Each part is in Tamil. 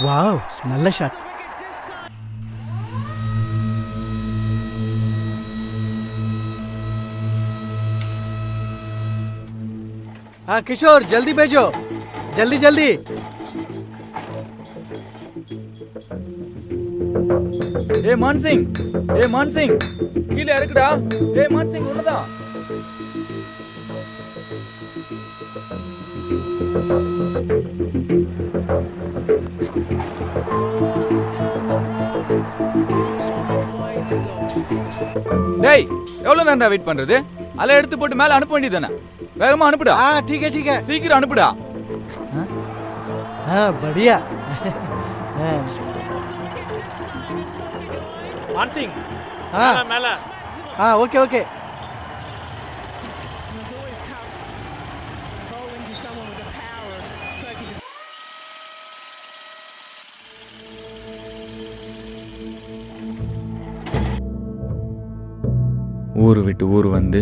வாவ், நல்ல ஷாட். हाँ किशोर जल्दी भेजो, जल्दी जल्दी. ஏ மான்சிங், ஏ மான்சிங், கீழே இருக்குடா. ஏ மான்சிங் உள்ளதா? டேய், எவ்வளவு நேரம் வெயிட் பண்றது? அல எடுத்து போட்டு மேல அனுப்ப வேண்டியதானே? வேகமா அனுப்புடா. हाँ ठीक है. சீக்கிரம் அனுப்புடா. हाँ बढ़िया. மான்சிங் हाँ மேல हाँ ओके ओके. ஊரு விட்டு ஊர் வந்து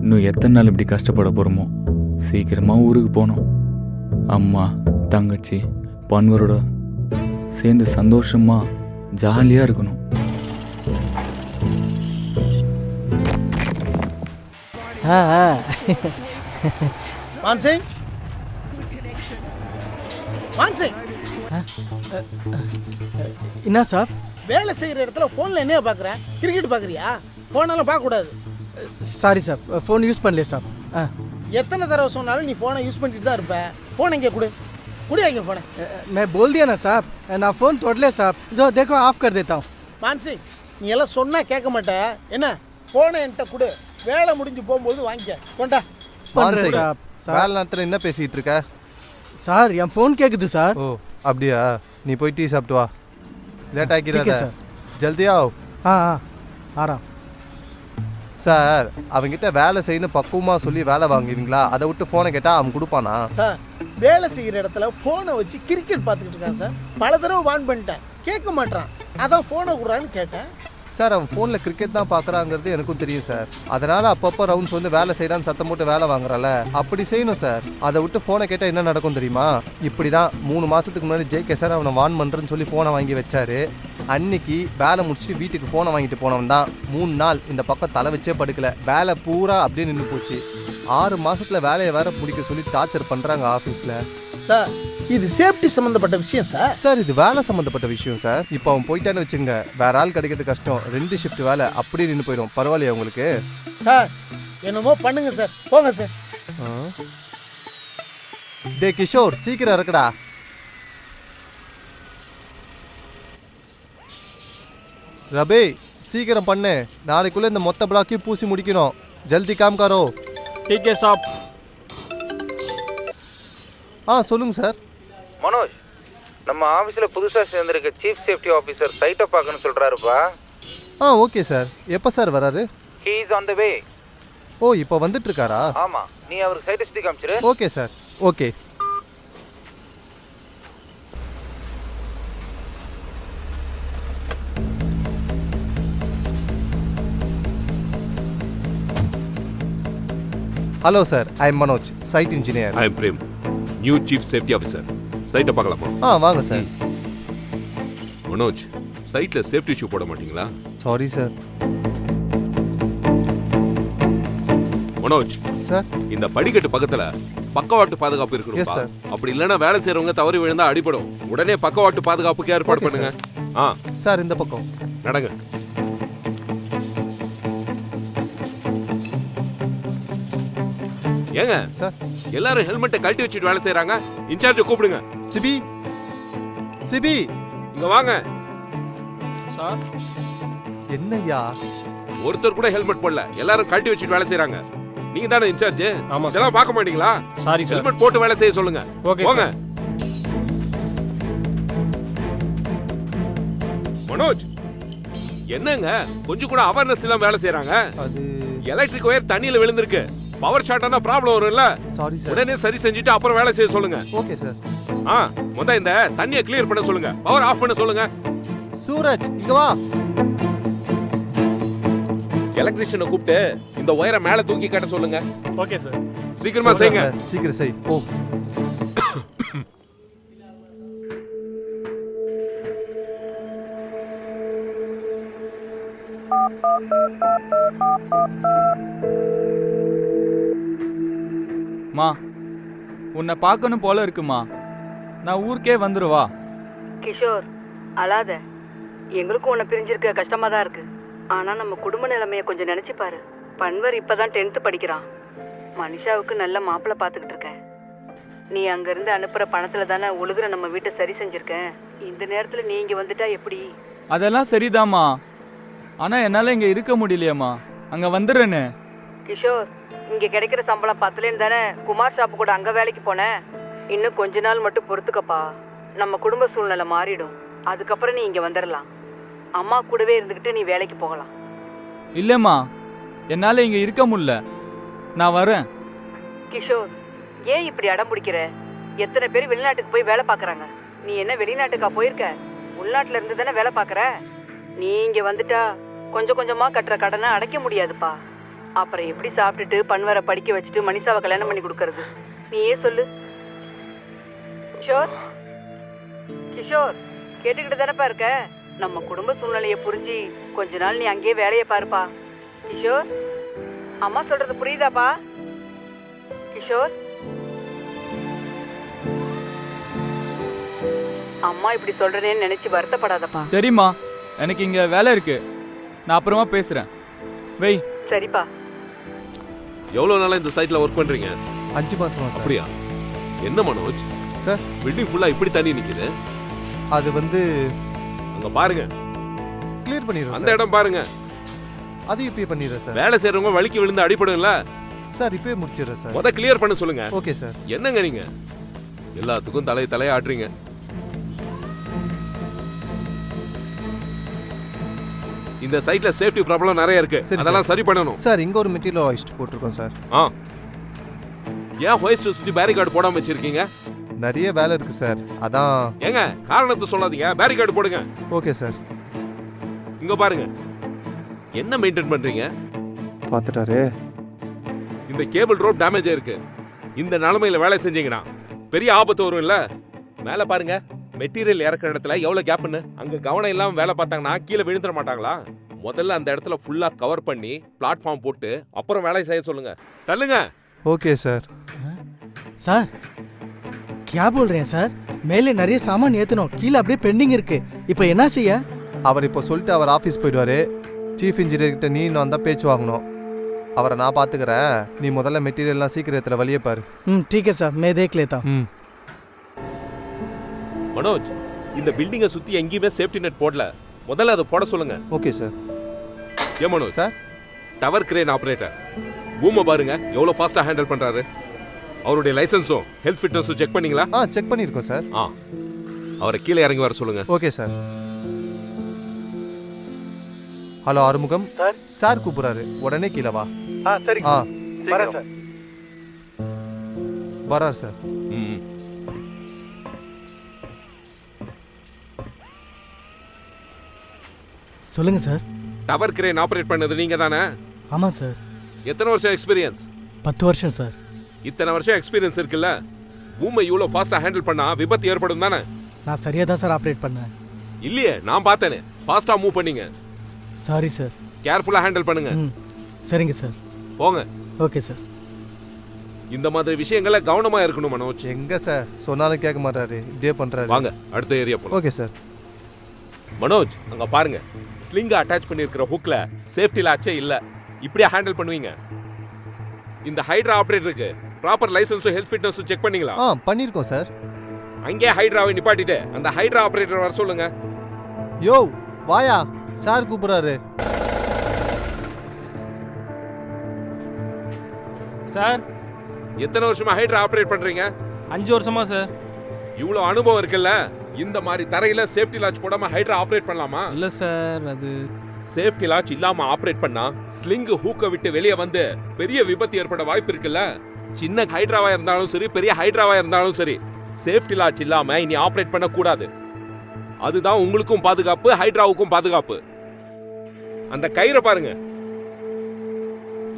இன்னும் எத்தனை நாள் இப்படி கஷ்டப்பட போகிறோமோ. சீக்கிரமாக ஊருக்கு போகணும். அம்மா தங்கச்சி பன்வரோட சேர்ந்து சந்தோஷமாக ஜாலியாக இருக்கணும். हाँ हाँ. மான்சிங் மான்சிங் என்ன சார்? வேலை செய்கிற இடத்துல ஃபோனில் என்ன பார்க்குற? கிரிக்கெட் பார்க்குறியா? ஃபோனெல்லாம் பார்க்கக்கூடாது. சாரி சார், ஃபோன் யூஸ் பண்ணல சார். எத்தனை தடவை சொன்னாலும் நீ ஃபோனை யூஸ் பண்ணிட்டு தான் இருப்ப. ஃபோன் இங்கே கொடு இங்கே ஃபோனை. मैं बोल दिया ना साहब, நான் ஃபோன் தொடலே साहब. இதோ देखो ऑफ कर देता हूँ. மான்சிங் நீ எல்லாம் சொன்னால் கேட்க மாட்டேன். என்ன ஃபோனை என்கிட்ட கொடு, வேலை முடிஞ்சு போகும்போது வாங்கிக்க. கொண்டா. பண்றேன் சார். வேலை நேரத்தில் என்ன பேசிகிட்டு இருக்க? சார் என் ஃபோன் கேட்குது சார். ஓ அப்படியா? நீ போய் டீ சாப்பிட்டு வா. லேட் ஆக்கிடாத. சார் ஜல்தியா हाँ हाँ आ रहा. சார் அவங்ககிட்ட வேலை செய்யணும் பக்குவமாக சொல்லி வேலை வாங்குவீங்களா? அதை விட்டு ஃபோனை கேட்டால் அவன் கொடுப்பானா? சார் வேலை செய்கிற இடத்துல ஃபோனை வச்சு கிரிக்கெட் பார்த்துக்கிட்டு இருக்கான் சார். பல தடவை வான் பண்ணிட்டேன், கேட்க மாட்டான். அதான் ஃபோனை கொடுறான்னு கேட்டேன். சார் அவன் ஃபோனில் கிரிக்கெட் தான் பார்க்குறாங்கிறது எனக்கும் தெரியும் சார். அதனால் அப்பப்போ ரவுண்ட்ஸ் வந்து வேலை செய்யறான்னு சத்தம் போட்டு வேலை வாங்குறல, அப்படி செய்யணும் சார். அதை விட்டு ஃபோனை கேட்டால் என்ன நடக்கும் தெரியுமா? இப்படி தான் 3 மாதத்துக்கு முன்னாடி ஜேகே சார் அவனை வான் பண்ணுறேன்னு சொல்லி ஃபோனை வாங்கி வச்சாரு. அன்னைக்கு வேலை முடிச்சுட்டு வீட்டுக்கு ஃபோனை வாங்கிட்டு போனவன் தான் 3 நாள் இந்த பக்கம் தலை வச்சே படுக்கல. வேலை பூரா அப்படியே நின்று போச்சு. 6 மாதத்தில் வேலையை வேற பிடிக்க சொல்லி டார்ச்சர் பண்ணுறாங்க ஆஃபீஸில். சார் இது சேஃப்டி சம்மந்தப்பட்ட விஷயம் சார். சார் இது வேலை சம்மந்தப்பட்ட விஷயம் சார். இப்போ அவன் போயிட்டான்னு வச்சுங்க, வேற ஆள் கிடைக்கிறது கஷ்டம். 2 ஷிஃப்ட் வேலை அப்படியே நின்று போயிடும். பரவாயில்லையா உங்களுக்கு? சார் என்னமோ பண்ணுங்க சார், போங்க சார். டே கிஷோர் சீக்கிரம் இருக்கடா. ரபே சீக்கிரம் பண்ணு, நாளைக்குள்ள இந்த மொத்த பிளாக்கையும் பூசி முடிக்கணும். ஜல்தி காம் கரோ. ठीक है साहब. சொல்லுங்க சார். மனோஜ், நம்ம ஆஃபீஸில் புதுசாக சேர்ந்துருக்க சீஃப் சேஃப்டி ஆஃபீஸர் சைட்டை பார்க்கணும்னு சொல்கிறாருப்பா. Okay sir. எப்போ சார் வராரு? He is on the way. ஓ இப்போ வந்துட்டு இருக்காரா? ஆமாம், நீ அவருக்கு சைட்டை சுற்றி காமிச்சிரு. Okay sir. Okay. Hello sir, I am Manoj, site engineer. I am Prem, new chief safety officer. சைட்டை பார்க்கலாமா? வாங்க சார். மனோஜ், சைட்ல சேஃப்டி ஷூ போட மாட்டீங்களா? Sorry sir. மனோஜ் சார் இந்த படிக்கட்டு பக்கத்துல பக்கவாட்டு பாதுகாப்பு Yes, இருக்கணும் sir. அப்படி இல்லைன்னா வேலை செய்யறவங்க தவறி விழுந்தா அடிபடும். உடனே பக்கவாட்டு பாதுகாப்புக்கு ஏற்பாடு Okay, பண்ணுங்க. சார் இந்த பக்கம் நடங்க. ஏங்க சார். எல்லாரும் ஹெல்மெட்டை கழட்டி வச்சுட்டு வேலை செய்யறாங்க. இன்சார்ஜை கூப்பிடுங்க. சிபி சிபி இங்க வாங்க. சார் என்னய்யா? ஒருத்தர் கூட ஹெல்மெட் போடல, எல்லாரும் கழட்டி வச்சுட்டு வேலை செய்யறாங்க. நீங்க தானே இன்சார்ஜ்? ஆமா சார். இதெல்லாம் பார்க்க மாட்டீங்களா? Sorry sir. ஹெல்மெட் போட்டு வேலை செய்ய சொல்லுங்க. ஓகே போங்க. மனோஜ், என்னங்க கொஞ்சம் கூட அவேர்னஸ் இல்லாம வேலை செய்யறாங்க. அது எலக்ட்ரிக் ஒயர் தண்ணியில விழுந்திருக்கு. பவர் ஷார்ட்டான ப்ராப்ளம் வரும்ல. Sorry sir. உடனே சரி செஞ்சுட்டு அப்புறம் வேலை செய்ய சொல்லுங்க. Okay sir. முத இந்த தண்ணியை கிளியர் பண்ண சொல்லுங்க. பவர் ஆஃப் பண்ண சொல்லுங்க. சூரஜ் இங்க வா. எலக்ட்ரிஷியனை கூப்பிட்டு இந்த ஒயரை மேல தூக்கி காட்ட சொல்லுங்க. Okay sir. சீக்கிரமா செய்யுங்க. சீக்கிரம் செய். ஓ மா உன்னை பார்க்கணும் போல இருக்குமா, நான் ஊருக்கே வந்துடுவா. கிஷோர், அழாத. எங்களுக்கும் உன்னை பிரிஞ்சிருக்க கஷ்டமா தான் இருக்கு. ஆனா நம்ம குடும்ப நிலைமைய கொஞ்சம் நினைச்சு பாரு. பன்வர் இப்பதான் 10th படிக்கிறான். மனிஷாவுக்கு நல்ல மாப்பிள்ளை பார்த்துக்கிட்டு இருக்கேன். நீ அங்கிருந்து அனுப்புற பணத்துல தானே ஒழுகுற நம்ம வீட்டை சரி செஞ்சிருக்கேன். இந்த நேரத்துல நீ இங்க வந்துட்டா எப்படி? அதெல்லாம் சரிதாம்மா, ஆனால் என்னால் இங்கே இருக்க முடியலையம்மா. அங்கே வந்துடுறேன்னு. கிஷோர், இங்க கிடைக்கிற சம்பளம் பத்தலேன்னு தானே குமார் ஷாப்பு கூட அங்க வேலைக்கு போனேன். இன்னும் கொஞ்ச நாள் மட்டும் பொறுத்துக்கப்பா. நம்ம குடும்ப சூழ்நிலை மாறிடும். அதுக்கப்புறம் நீ இங்க வந்துடலாம். அம்மா கூடவே இருந்துக்கிட்டு நீ வேலைக்கு போகலாம். இல்லைம்மா, என்னால் இங்கே இருக்க முடியல. நான் வரேன். கிஷோர், ஏன் இப்படி அடம் பிடிக்கிற? எத்தனை பேர் வெளிநாட்டுக்கு போய் வேலை பார்க்குறாங்க. நீ என்ன வெளிநாட்டுக்கா போயிருக்க? உள்நாட்டில் இருந்து தானே வேலை பார்க்குற. நீ இங்கே வந்துட்டா கொஞ்சம் கொஞ்சமாக கட்டுற கடனை அடைக்க முடியாதுப்பா. அப்புறம் எப்படி சாப்பிட்டுட்டு பன்வரை படிக்க வச்சுட்டு மனிஷாவை கல்யாணம் பண்ணி கொடுக்கறது? நீயே சொல்லு. கிஷோர், கிஷோர், கேட்டுக்கிட்டு தானேப்பா இருக்க? நம்ம குடும்ப சூழ்நிலையை புரிஞ்சு கொஞ்ச நாள் நீ அங்கேயே வேலையை பாருப்பா. கிஷோர், அம்மா சொல்றது புரியுதாப்பா? கிஷோர், அம்மா இப்படி சொல்றேன்னு நினைச்சு வருத்தப்படாதப்பா. சரிம்மா, எனக்கு இங்கே வேலை இருக்கு. நான் அப்புறமா பேசுகிறேன். வெய். சரிப்பா. எவ்வளோ நாளாக இந்த சைட்டில் ஒர்க் பண்ணுறீங்க? 5 மாசமா சார். அப்படியா? என்ன மனோஜ், சார் பில்டிங் ஃபுல்லாக இப்படி தண்ணி நிற்குது? அது வந்து அங்கே பாருங்க, கிளியர் பண்ணிடுறோம் அந்த சார். இடம் பாருங்க. அது இப்பயே பண்ணிடுறேன் சார். வேலை செய்கிறவங்க வலிக்கு விழுந்து அடிப்படும்ல, சார் இப்பயே முடிச்சிடுறேன் சார். முத கிளியர் பண்ண சொல்லுங்க. Okay sir. என்னங்க நீங்க எல்லாத்துக்கும் தலையை ஆட்டுறீங்க. இந்த சைட்ல சேஃப்டி ப்ராப்ளம் நிறைய இருக்கு, சரி, அதெல்லாம் சரி பண்ணணும். சார் இங்க ஒரு மெட்டீரியல் ஹாய்ஸ்ட் போட்டிருக்கோம் சார். ஏன் ஹோய்ஸ்ட் சுத்தி பேரிகார்டு போடாம வச்சிருக்கீங்க? நிறைய வேலை இருக்கு சார், அதான். ஏங்க காரணத்தை சொல்லாதீங்க, பேரிகார்டு போடுங்க. Okay sir. இங்க பாருங்க, என்ன மெயின்டைன் பண்றீங்க? பார்த்துட்டாரு. இந்த கேபிள் ரோப் டேமேஜ் ஆயிருக்கு. இந்த நிலைமையில வேலை செஞ்சீங்கன்னா பெரிய ஆபத்து வரும் இல்ல. மேல பாருங்க, மெட்டீரியல் இறக்குற இடத்துல எவ்வளவு கேப்னு. அங்க கவனம் இல்லாம வேலை பார்த்தாங்கன்னா கீழே விழுந்துட மாட்டாங்களா? முதல்ல அந்த இடத்துல ஃபுல்லா கவர் பண்ணி பிளாட்ஃபார்ம் போட்டு அப்புறம் வேலை செய்ய சொல்லுங்க. தள்ளுங்க. Okay sir. சார் क्या बोल रहे हैं சார்? மேலே நிறைய சாமான் ஏற்றணும், கீழே அப்படியே பெண்டிங் இருக்கு. இப்போ என்ன செய்ய? அவர் இப்போ சொல்லிட்டு அவர் ஆஃபீஸ் போயிடுவாரு. சீஃப் இன்ஜினியர் கிட்ட நீ இன்னும் தான் பேச்சு வாங்கணும். அவரை நான் பார்த்துக்கிறேன். நீ முதல்ல மெட்டீரியல்லாம் சீக்கிரத்தில் வழியே பாரு. ठीक है சார், मैं देख लेता हूं. மனோஜ், இந்த பில்டிங்கை சுத்தி எங்கேயுமே சேஃப்டி நெட் போடல, முதல்ல அதை போட சொல்லுங்க. Okay sir. ஏன் Manoj sir, tower crane operator பூமை பாருங்க எவ்வளவு ஃபாஸ்டா ஹேண்டில் பண்றாரு. அவருடைய லைசன்ஸும் ஹெல்த் ஃபிட்னஸும் செக் பண்ணீங்களா? செக் பண்ணியிருக்கோம் சார். அவரை கீழே இறங்கி வர சொல்லுங்க. Okay sir. Hello Arumugam sir கூப்பிடுறாரு, உடனே கீழே வா. சரி வரேன் சார். வரார் சார். சொல்லுங்க சார். டவர் கிரேன் ஆபரேட் பண்ணது நீங்க தானே? ஆமாம் சார். எத்தனை வருஷம் எக்ஸ்பீரியன்ஸ்? 10 வருஷம் சார். இத்தனை வருஷம் எக்ஸ்பீரியன்ஸ் இருக்குல்ல, பூமை இவ்வளோ ஃபாஸ்டா ஹேண்டில் பண்ணா விபத்து ஏற்படும் தானே? நான் சரியாக தான் சார் ஆப்ரேட் பண்ணேன். இல்லையே, நான் பார்த்தேனே, ஃபாஸ்டா மூவ் பண்ணீங்க. Sorry sir. கேர்ஃபுல்லா ஹேண்டில் பண்ணுங்க. சரிங்க சார். போங்க. Okay sir. இந்த மாதிரி விஷயங்கள கவனமா இருக்கணும் மனோஜ். எங்க சார் சொன்னாலும் கேட்க மாட்டாரு, இப்படியே பண்றாரு. வாங்க அடுத்த ஏரியா போலாம். Okay sir. மனோஜ், அங்க பாருங்க, ஸ்லிங்க அட்டாச் பண்ணியிருக்கிற ஹுக்ல சேஃப்டி லாட்சே இல்ல. இப்படியே ஹேண்டில் பண்ணுவீங்க? இந்த ஹைட்ரா ஆபரேட்டருக்கு ப்ராப்பர் லைசன்ஸும் ஹெல்த் ஃபிட்னஸும் செக் பண்ணீங்களா? பண்ணியிருக்கோம் சார். அங்கே ஹைட்ராவை நிப்பாட்டிட்டு அந்த ஹைட்ரா ஆபரேட்டர் வர சொல்லுங்க. யோ வாயா, சார் கூப்பிடுறாரு. சார், எத்தனை வருஷமா ஹைட்ரா ஆபரேட் பண்றீங்க? 5 வருஷமா சார். இவ்வளோ அனுபவம் இருக்குல்ல, இந்த மாதிரி தரையில சேஃப்டி லாட்ச் போடாம ஹைட்ரா ஆபரேட் பண்ணலாமா? இல்ல சார், அது சேஃப்டி லாட்ச் இல்லாம ஆபரேட் பண்ணா ஸ்லிங் ஹூக்க விட்டு வெளியே வந்து பெரிய விபத்து ஏற்பட வாய்ப்பு இருக்குல்ல. சின்ன ஹைட்ராவா இருந்தாலும் சரி, பெரிய ஹைட்ராவா இருந்தாலும் சரி, சேஃப்டி லாட்ச் இல்லாம இனி ஆபரேட் பண்ண கூடாது. அதுதான் உங்களுக்கும் பாதுகாப்பு, ஹைட்ராவுக்கும் பாதுகாப்பு. அந்த கயிறை பாருங்க,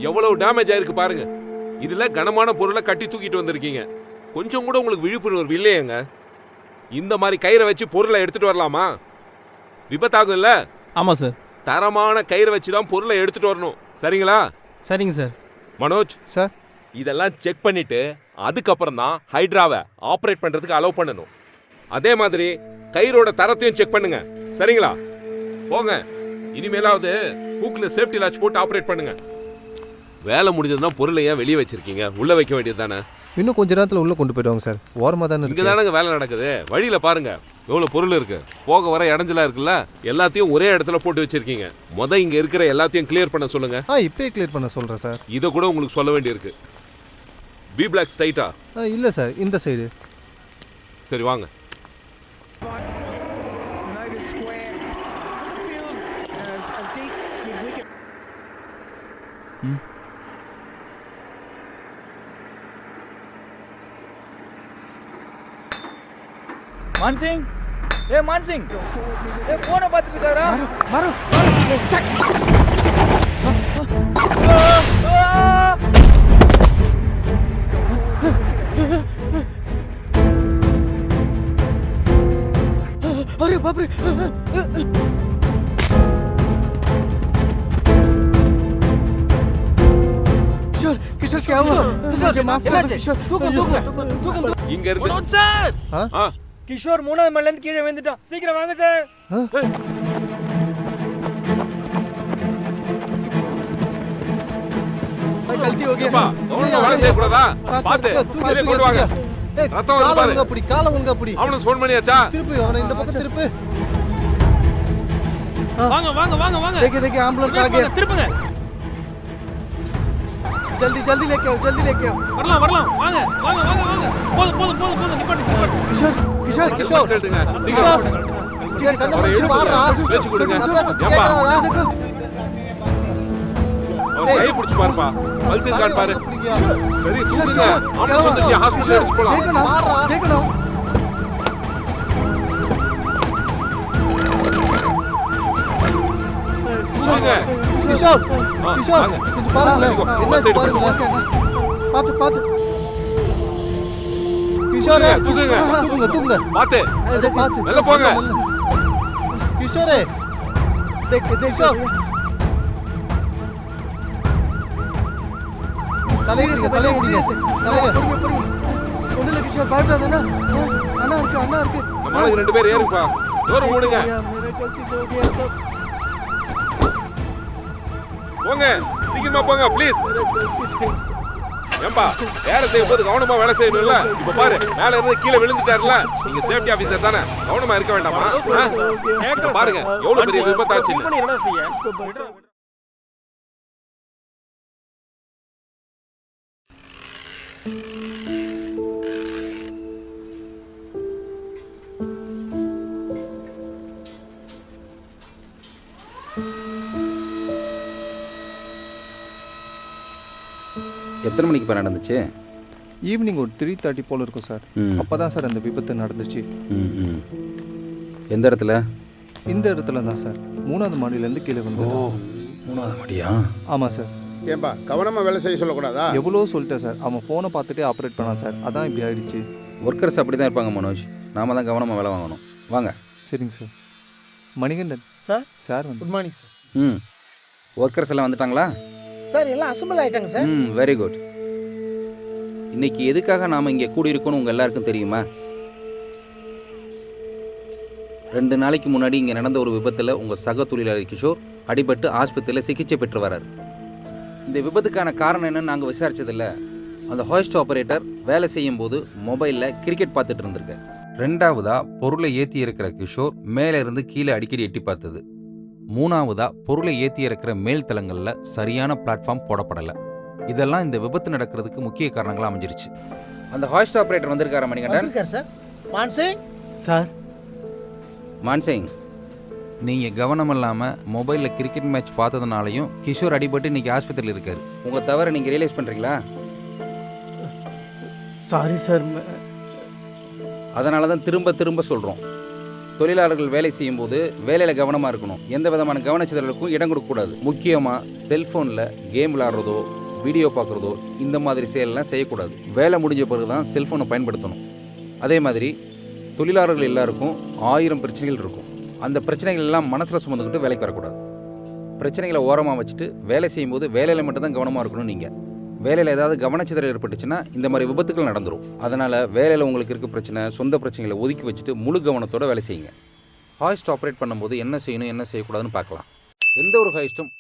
எவ்வளவு டேமேஜ் ஆயிருக்கு பாருங்க. இதுல கனமான பொருளை கட்டி தூக்கிட்டு வந்திருக்கீங்க. கொஞ்சம் கூட உங்களுக்கு விழிப்புணர்வு இல்லையேங்க. இந்த மாதிரி கயிறை வச்சு பொருளை எடுத்துட்டு வரலாமா? விபத்தாகும் இல்ல? ஆமா சார். தரமான கயிறு வச்சு தான் பொருளை எடுத்துட்டு வரணும். சரிங்களா? சரிங்க சார். மனோஜ், சார் இதெல்லாம் செக் பண்ணிட்டு அதுக்கப்புறம் தான் ஹைட்ராவை ஆப்ரேட் பண்றதுக்கு அலோவ் பண்ணணும். அதே மாதிரி கயிறோட தரத்தையும் செக் பண்ணுங்க. சரிங்களா? போங்க. இனிமேலாவது ஹூக்ல சேஃப்டி லாட்ச் போட்டு ஆப்ரேட் பண்ணுங்க. வேலை முடிஞ்சதுன்னா பொருளை ஏன் வெளியே வச்சிருக்கீங்க? உள்ள வைக்க வேண்டியது தானே. இன்னும் கொஞ்ச நேரத்தில் உள்ளே கொண்டு போயிடுவாங்க சார். ஓரமாக தானே இங்க இருக்கு. தானங்க வேலை நடக்குது. வழியில பாருங்க எவ்வளவு பொருள் இருக்கு. போக வர இடைஞ்சலா இருக்குல்ல, எல்லாத்தையும் ஒரே இடத்துல போட்டு வச்சிருக்கீங்க. இங்க இருக்கிற எல்லாத்தையும் கிளியர் பண்ண சொல்லுங்க. இப்பயே கிளியர் பண்ண சொல்கிறேன் சார். இதை கூட உங்களுக்கு சொல்ல வேண்டியிருக்கு. பி பிளாக் ஸ்ட்ரைட்டா? இல்லை சார், இந்த சைடு. சரி வாங்க. மான்சிங், மான்சிங், போனை பார்த்துட்டு இருக்காரா? மாறு अरे बाप रे किशोर किशोर क्या हुआ मुझे माफ कर दो किशोर தூக்கம். இங்க இருந்து சார், ஆ, கிஷோர் 3வது மாடில இருந்து கீழே விழுந்துட்டான். சீக்கிரம் வாங்க சார். गलती हो ஏப்பா, गया கவனமா வேலை செய்யக்கூடாதா? பாத்து வெளியே கொண்டு வாங்க. ரத்தம் வருது பாரு. காலை ஒழுங்கா அப்படி. அவனுக்கு ஃபோன் பண்ணியாச்சா? திருப்பி அவனை இந்த பக்கம் திருப்பு. வாங்க வாங்க வாங்க வாங்க. देखिए देखिए एम्बुलेंस आ गया திருப்புங்க. जल्दी जल्दी लेके आओ வரலாம் வரலாம். வாங்க வாங்க வாங்க வாங்க. போதும் போதும் போதும் போதும். நிப்பாட்டு நிப்பாட்டு. किशोर किशोर கிஷோர் கேளுங்க. சீக்கிரம் இங்க கண்ணை அவரை முடிச்சு எழுப்பி பாருடா. பேச்சு கொடுங்க. நான் பேசுறது ஏப்பா, கேட்கறாரா? அவன் கையை பிடிச்சு பாருப்பா. பல்ஸ் இருக்கான்னு பாரு. பிடிங்க. சரி தூக்குங்க. ஆம்புலன்ஸ் வந்துச்சு, ஹாஸ்பிடல் எடுத்து போலாம். देखो ना சொல்லுங்க. கிஷோர் கிஷோர் வாங்க. கொஞ்சம் பாருங்களேன். என்ன side பாருங்களேன். पाத்து पाத்து கிஷோரே தூக்குங்க. தூக்குங்க தூக்குங்க. பாத்து இதை பார்த்து வெளில போங்க. கிஷோரே देख देख தலையிடுங்க தலையிடுங்க தலைய ஒண்ணுல கிஷோர் பயப்படாத அண்ணா அண்ணா இருக்கு நம்ம ஆளுங்க 2 பேர் ஏறுப்பா. தூரம் மூடுங்க. मेरा गलती से हो गया सब போங்க. சீக்கிரமா போங்க ப்ளீஸ். मेरा गलती से ஏம்பா, வேலை செய்யும் போது கவனமா வேலை செய்யணும்ல. இப்ப பாரு, மேல இருந்து கீழே விழுந்துட்டாருல. நீங்க சேஃப்டி ஆபீசர் தானே, கவனமா இருக்க வேண்டாமா? இப்ப பாருங்க எவ்வளவு பெரிய விபத்தாச்சு. என்ன செய்ய? எத்தனை மணிக்கு இப்போ நடந்துச்சு? ஈவினிங் ஒரு 3:30 போல இருக்கும் சார். அப்பதான் சார் அந்த விபத்து நடந்துச்சு. எந்த இடத்துல? இந்த இடத்துல தான் சார். 3வது மாடியிலேருந்து கீழே வந்து. 3வது மாடியா? ஆமாம் சார். ஏன்பா கவனமாக வேலை செய்ய சொல்லக்கூடாதா? எவ்வளோ சொல்லிட்டேன் சார். அவன் ஃபோனை பார்த்துட்டே ஆப்ரேட் பண்ணான் சார். அதான் இப்படி ஆயிடுச்சு. ஒர்க்கர்ஸ் அப்படி தான் இருப்பாங்க மனோஜ். நாம தான் கவனமாக வேலை வாங்கணும். வாங்க. சரிங்க சார். மணிகண்டன் சார் சார் வந்து குட் மார்னிங் சார். ஒர்க்கர்ஸ் எல்லாம் வந்துட்டாங்களா? சார் எல்லாம் அசம்பிள் ஆயிட்டாங்க சார். Very good. இன்னைக்கு எதுக்காக நாம் இங்கே கூடியிருக்கோன்னு உங்கள் எல்லாருக்கும் தெரியுமா? 2 நாளைக்கு முன்னாடி இங்கே நடந்த ஒரு விபத்தில் உங்கள் சக தொழிலாளி கிஷோர் அடிபட்டு ஆஸ்பத்திரியில் சிகிச்சை பெற்று வரார். இந்த விபத்துக்கான காரணம் என்னன்னு நாங்கள் விசாரிச்சதில்ல. அந்த ஹாய்ஸ்ட் ஆப்ரேட்டர் வேலை செய்யும் போது மொபைலில் கிரிக்கெட் பார்த்துட்டு இருந்திருக்க. 2வதா பொருளை ஏற்றி இருக்கிற கிஷோர் மேலே இருந்து கீழே அடிக்கடி எட்டி பார்த்தது. 3வதா பொருளை ஏற்றி இருக்கிற மேல் தளங்களில் சரியான பிளாட்ஃபார்ம் போடப்படலை. இதெல்லாம் இந்த விபத்து நடக்கிறதுக்கு முக்கிய காரணங்களாக அமைஞ்சிருச்சு. அந்த ஹாய்ஸ்ட் ஆப்ரேட்டர் வந்திருக்காரா மணிகண்டன்? வந்திருக்கார் சார். மான்சிங் சார் மான்சிங், நீங்கள் கவனம் இல்லாமல் மொபைலில் கிரிக்கெட் மேட்ச் பார்த்ததுனாலையும் கிஷோர் அடிபட்டு இன்னைக்கு ஆஸ்பத்திரியில் இருக்காரு. உங்கள் தவிர நீங்கள் ரியலைஸ் பண்ணுறீங்களா? சாரி சார் அதனால தான் திரும்ப திரும்ப சொல்கிறோம், தொழிலாளர்கள் வேலை செய்யும்போது வேலையில் கவனமாக இருக்கணும். எந்த விதமான கவனச்சிதறலுக்கும் இடம் கொடுக்கக்கூடாது. முக்கியமாக செல்ஃபோனில் கேம் விளாட்றதோ வீடியோ பார்க்குறதோ இந்த மாதிரி செயலெல்லாம் செய்யக்கூடாது. வேலை முடிஞ்ச பிறகு தான் செல்ஃபோனை பயன்படுத்தணும். அதே மாதிரி தொழிலாளர்கள் எல்லாருக்கும் 1000 பிரச்சனைகள் இருக்கும். அந்த பிரச்சனைகள் எல்லாம் மனசில் சுமந்துக்கிட்டு வேலைக்கு வரக்கூடாது. பிரச்சனைகளை ஓரமாக வச்சுட்டு வேலை செய்யும்போது வேலையில் மட்டும்தான் கவனமாக இருக்கணும் நீங்கள். வேலையில் ஏதாவது கவனச்சிதறல் ஏற்பட்டுச்சுன்னா இந்த மாதிரி விபத்துக்கள் நடந்துடும். அதனால் வேலையில் உங்களுக்கு இருக்க பிரச்சனை, சொந்த பிரச்சனைகளை ஒதுக்கி வச்சுட்டு முழு கவனத்தோடு வேலை செய்யுங்க. ஹாய்ஸ்ட் ஆப்ரேட் பண்ணும்போது என்ன செய்யணும் என்ன செய்யக்கூடாதுன்னு பார்க்கலாம். எந்த ஒரு ஹாய்ஸ்ட்டும்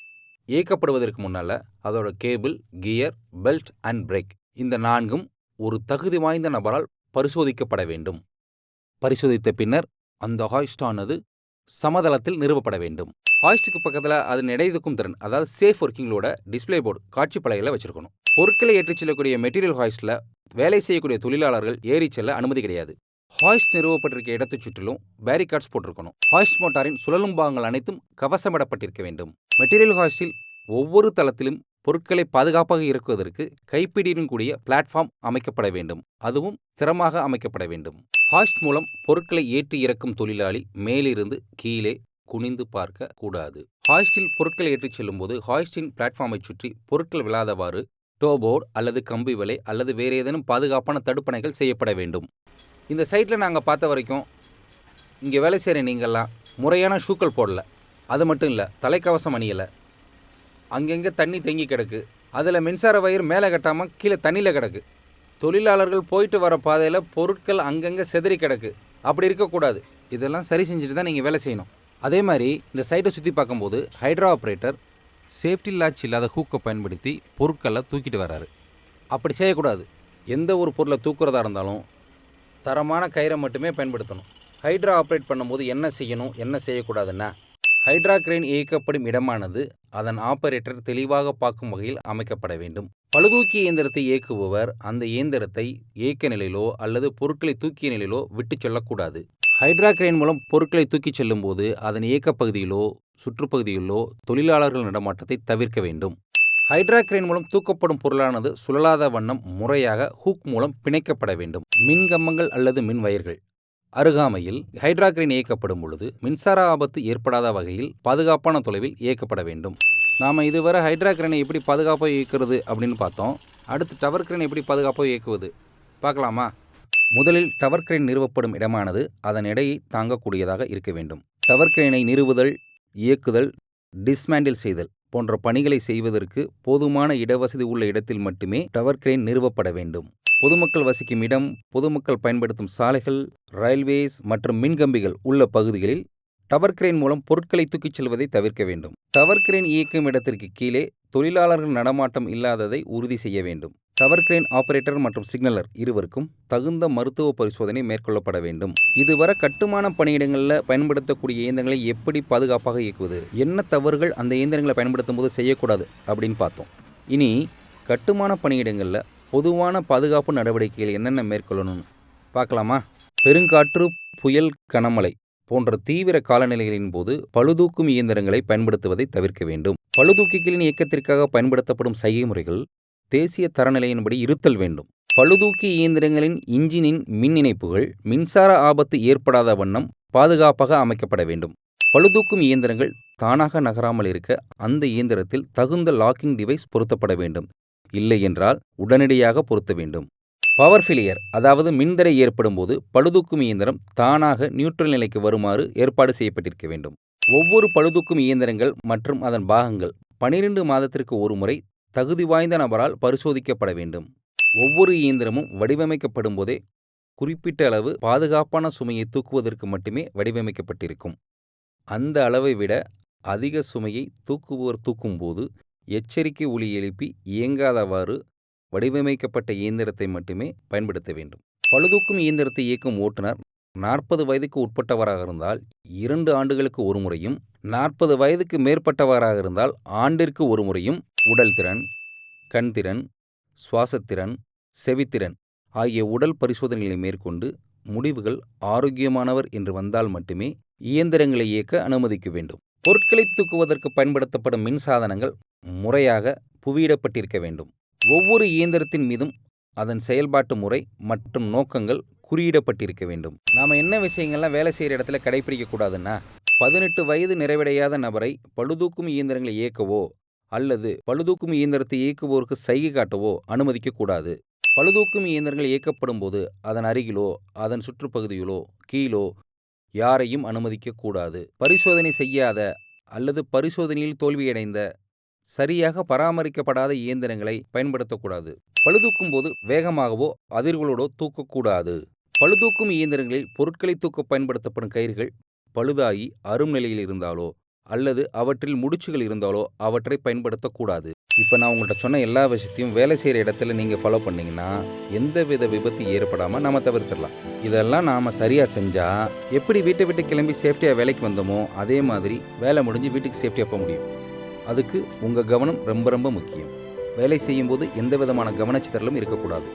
இயக்கப்படுவதற்கு முன்னால் அதோட cable, gear, belt and break இந்த 4ம் ஒரு தகுதி வாய்ந்த நபரால் பரிசோதிக்கப்பட வேண்டும். பரிசோதித்த பின்னர் அந்த ஹாய்ஸ்ட் ஆனது சமதளத்தில் நிறுவப்பட வேண்டும். ஹாய்ஸ்டுக்கு பக்கத்தில் அதன் எடைதுக்கும் திறன், அதாவது சேஃப் ஒர்க்கிங்களோட டிஸ்பிளே போர்டு காட்சி பலகையில் வச்சிருக்கணும். பொருட்களை ஏற்றிச் செல்லக்கூடிய மெட்டீரியல் ஹாய்ஸ்டில் வேலை செய்யக்கூடிய தொழிலாளர்கள் ஏறிச் செல்ல அனுமதி கிடையாது. ஹாய்ஸ்ட் நிறுவப்பட்டிருக்க இடத்தை சுற்றிலும் பேரிகார்ட்ஸ் போட்டிருக்கணும். ஹாய்ஸ்ட் மோட்டாரின் சுழலும் பாகங்கள் அனைத்தும் கவசமிடப்பட்டிருக்க வேண்டும். மெட்டீரியல் ஹாய்ஸ்டில் ஒவ்வொரு தளத்திலும் பொருட்களை பாதுகாப்பாக இறக்குவதற்கு கைப்பிடியுடன் கூடிய பிளாட்ஃபார்ம் அமைக்கப்பட வேண்டும். அதுவும் திறமாக அமைக்கப்பட வேண்டும். ஹாய்ஸ்ட் மூலம் பொருட்களை ஏற்றி இறக்கும் தொழிலாளி மேலிருந்து கீழே குனிந்து பார்க்க கூடாது. ஹாய்ஸ்டில் பொருட்களை ஏற்றிச் செல்லும்போது ஹாய்ஸ்டின் பிளாட்ஃபார்மை சுற்றி பொருட்கள் விழாதவாறு டோபோர்டு அல்லது கம்பி வலை அல்லது வேறு ஏதேனும் பாதுகாப்பான தடுப்பணைகள் செய்யப்பட வேண்டும். இந்த சைட்டில் நாங்கள் பார்த்த வரைக்கும் இங்கே வேலை செய்கிற நீங்கள்லாம் முறையான ஷூக்கள் போடல. அது மட்டும் இல்லை, தலைக்கவசம் அணியலை. அங்கங்கே தண்ணி தேங்கி கிடக்கு. அதில் மின்சார வயிறு மேலே கட்டாமல் கீழே தண்ணியில் கிடக்கு. தொழிலாளர்கள் போயிட்டு வர பாதையில் பொருட்கள் அங்கங்கே செதறி கிடக்கு. அப்படி இருக்கக்கூடாது. இதெல்லாம் சரி செஞ்சுட்டு தான் நீங்கள் வேலை செய்யணும். அதே மாதிரி இந்த சைட்டை சுற்றி பார்க்கும்போது ஹைட்ரா ஆப்ரேட்டர் சேஃப்டி லாட்ச் இல்லாத ஹூக்கை பயன்படுத்தி பொருட்களை தூக்கிட்டு வராரு. அப்படி செய்யக்கூடாது. எந்த ஒரு பொருளை தூக்குறதா இருந்தாலும் தரமான கயிறை மட்டுமே பயன்படுத்தணும். ஹைட்ரா ஆப்ரேட் பண்ணும்போது என்ன செய்யணும் என்ன செய்யக்கூடாதுன்னா, ஹைட்ரா கிரெயின் இயக்கப்படும் இடமானது அதன் ஆபரேட்டர் தெளிவாக பார்க்கும் வகையில் அமைக்கப்பட வேண்டும். பழுதூக்கிய இயந்திரத்தை இயக்குபவர் அந்த இயந்திரத்தை இயக்க நிலையிலோ அல்லது பொருட்களை தூக்கிய நிலையிலோ விட்டு செல்லக்கூடாது. ஹைட்ரா கிரெயின் மூலம் பொருட்களை தூக்கிச் செல்லும்போது அதன் இயக்கப்பகுதியிலோ சுற்றுப்பகுதியிலோ தொழிலாளர்கள் நடமாட்டத்தை தவிர்க்க வேண்டும். ஹைட்ரா கிரெயின் மூலம் தூக்கப்படும் பொருளானது சுழலாத வண்ணம் முறையாக ஹூக் மூலம் பிணைக்கப்பட வேண்டும். மின்கம்பங்கள் அல்லது மின் வயர்கள் அருகாமையில் ஹைட்ரா கிரெயின் இயக்கப்படும் பொழுது மின்சார ஆபத்து ஏற்படாத வகையில் பாதுகாப்பான தொலைவில் இயக்கப்பட வேண்டும். நாம் இதுவரை ஹைட்ரா கிரெயினை எப்படி பாதுகாப்பாக இயக்குறது அப்படின்னு பார்த்தோம். அடுத்து டவர் கிரெயின் எப்படி பாதுகாப்பாக இயக்குவது பார்க்கலாமா? முதலில் டவர் கிரெயின் நிறுவப்படும் இடமானது அதன் எடையை தாங்கக்கூடியதாக இருக்க வேண்டும். டவர் கிரெயினை நிறுவுதல், இயக்குதல், டிஸ்மேண்டில் செய்தல் போன்ற பணிகளை செய்வதற்கு போதுமான இடவசதி உள்ள இடத்தில் மட்டுமே டவர் கிரெயின் நிறுவப்பட வேண்டும். பொதுமக்கள் வசிக்கும் இடம், பொதுமக்கள் பயன்படுத்தும் சாலைகள், ரயில்வேஸ் மற்றும் மின்கம்பிகள் உள்ள பகுதிகளில் டவர் கிரெயின் மூலம் பொருட்களை தூக்கிச் செல்வதை தவிர்க்க வேண்டும். டவர் கிரெயின் இயக்கும் இடத்திற்கு கீழே தொழிலாளர்கள் நடமாட்டம் இல்லாததை உறுதி செய்ய வேண்டும். டவர் கிரெயின் ஆபரேட்டர் மற்றும் சிக்னலர் இருவருக்கும் தகுந்த மருத்துவ பரிசோதனை மேற்கொள்ளப்பட வேண்டும். இதுவரை கட்டுமான பணியிடங்களில் பயன்படுத்தக்கூடிய இயந்திரங்களை எப்படி பாதுகாப்பாக இயக்குவது, என்ன தவறுகள் அந்த இயந்திரங்களை பயன்படுத்தும் போது செய்யக்கூடாது அப்படின்னு பார்த்தோம். இனி கட்டுமான பணியிடங்களில் பொதுவான பாதுகாப்பு நடவடிக்கைகள் என்னென்ன மேற்கொள்ளணும்னு பார்க்கலாமா? பெருங்காற்று, புயல், கனமழை போன்ற தீவிர காலநிலைகளின் போது பழுதூக்கும் இயந்திரங்களை பயன்படுத்துவதை தவிர்க்க வேண்டும். பழுதூக்கிகளின் இயக்கத்திற்காக பயன்படுத்தப்படும் செய்கைமுறைகள் தேசிய தரநிலையின்படி இருத்தல் வேண்டும். பழுதூக்கி இயந்திரங்களின் இன்ஜினின் மின் இணைப்புகள் மின்சார ஆபத்து ஏற்படாத வண்ணம் பாதுகாப்பாக அமைக்கப்பட வேண்டும். பழுதூக்கும் இயந்திரங்கள் தானாக நகராமல் இருக்க அந்த இயந்திரத்தில் தகுந்த லாக்கிங் டிவைஸ் பொருத்தப்பட வேண்டும். இல்லை என்றால் உடனடியாக பொருத்த வேண்டும். பவர் ஃபெயிலியர், அதாவது மின்தடை ஏற்படும் போது பழுதூக்கும் இயந்திரம் தானாக நியூட்ரல் நிலைக்கு வருமாறு ஏற்பாடு செய்யப்பட்டிருக்க வேண்டும். ஒவ்வொரு பழுதூக்கும் இயந்திரங்கள் மற்றும் அதன் பாகங்கள் 12 மாதத்திற்கு ஒரு முறை தகுதி வாய்ந்த நபரால் பரிசோதிக்கப்பட வேண்டும். ஒவ்வொரு இயந்திரமும் வடிவமைக்கப்படும் போதே குறிப்பிட்ட அளவு பாதுகாப்பான சுமையை தூக்குவதற்கு மட்டுமே வடிவமைக்கப்பட்டிருக்கும். அந்த அளவை விட அதிக சுமையை தூக்குபவர் தூக்கும்போது எச்சரிக்கை ஒலி எழுப்பி இயங்காதவாறு வடிவமைக்கப்பட்ட இயந்திரத்தை மட்டுமே பயன்படுத்த வேண்டும். பழுதூக்கும் இயந்திரத்தை இயக்கும் ஓட்டுநர் 40 வயதுக்கு உட்பட்டவராக இருந்தால் 2 ஆண்டுகளுக்கு ஒரு முறையும், 40 வயதுக்கு மேற்பட்டவராக இருந்தால் ஆண்டிற்கு ஒரு முறையும் உடல் திறன், கண் திறன், சுவாசத்திறன், செவித்திறன் ஆகிய உடல் பரிசோதனைகளை மேற்கொண்டு முடிவுகள் ஆரோக்கியமானவர் என்று வந்தால் மட்டுமே இயந்திரங்களை இயக்க அனுமதிக்க வேண்டும். பொருட்களை தூக்குவதற்கு பயன்படுத்தப்படும் மின் சாதனங்கள் முறையாக புவியிடப்பட்டிருக்க வேண்டும். ஒவ்வொரு இயந்திரத்தின் மீதும் அதன் செயல்பாட்டு முறை மற்றும் நோக்கங்கள் குறியிடப்பட்டிருக்க வேண்டும். நாம் என்ன விஷயங்கள்லாம் வேலை செய்கிற இடத்துல கடைபிடிக்கக்கூடாதுன்னா, 18 வயது நிறைவடையாத நபரை பழுதூக்கும் இயந்திரங்களை இயக்கவோ அல்லது பழுதூக்கும் இயந்திரத்தை இயக்குவோருக்கு சைகை காட்டவோ அனுமதிக்கக்கூடாது. பழுதூக்கும் இயந்திரங்கள் இயக்கப்படும் போது அதன் அருகிலோ அதன் சுற்றுப்பகுதியிலோ கீழோ யாரையும் அனுமதிக்கக்கூடாது. பரிசோதனை செய்யாத அல்லது பரிசோதனையில் தோல்வியடைந்த சரியாக பராமரிக்கப்படாத இயந்திரங்களை பயன்படுத்தக்கூடாது. பழுதூக்கும் போது வேகமாகவோ அதிர்களோடோ தூக்கக்கூடாது. பழுதூக்கும் இயந்திரங்களில் பொருட்களை தூக்க பயன்படுத்தப்படும் கயிறுகள் பழுதாகி அரும் நிலையில் இருந்தாலோ அல்லது அவற்றில் முடிச்சுகள் இருந்தாலோ அவற்றை பயன்படுத்தக்கூடாது. இப்போ நான் உங்கள்கிட்ட சொன்ன எல்லா விஷயத்தையும் வேலை செய்கிற இடத்துல நீங்கள் ஃபாலோ பண்ணிங்கன்னா எந்தவித விபத்து ஏற்படாமல் நம்ம தவிர்த்திடலாம். இதெல்லாம் நாம் சரியாக செஞ்சால் எப்படி வீட்டை விட்டு கிளம்பி சேஃப்டியாக வேலைக்கு வந்தோமோ அதே மாதிரி வேலை முடிஞ்சு வீட்டுக்கு சேஃப்டியாக போக முடியும். அதுக்கு உங்கள் கவனம் ரொம்ப ரொம்ப முக்கியம். வேலை செய்யும்போது எந்த விதமான கவனச்சிதறலும் இருக்கக்கூடாது.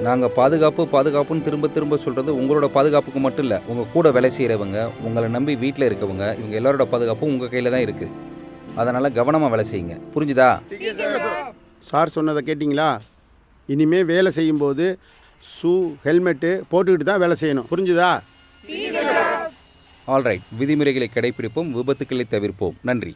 நாங்கள் பாதுகாப்புன்னு திரும்ப திரும்ப சொல்கிறது உங்களோட பாதுகாப்புக்கு மட்டும் இல்லை, உங்கள் கூட வேலை செய்கிறவங்க, உங்களை நம்பி வீட்டில் இருக்கவங்க, இவங்க எல்லாரோட பாதுகாப்பும் உங்கள் கையில் தான் இருக்குது. அதனால் கவனமாக வேலை செய்யுங்க. புரிஞ்சுதா? சார் சொன்னதை கேட்டிங்களா? இனிமே வேலை செய்யும்போது ஷூ ஹெல்மெட்டு போட்டுக்கிட்டு தான் வேலை செய்யணும். புரிஞ்சுதா? ஆல்ரைட், விதிமுறைகளை கடைபிடிப்போம், விபத்துக்களை தவிர்ப்போம். நன்றி.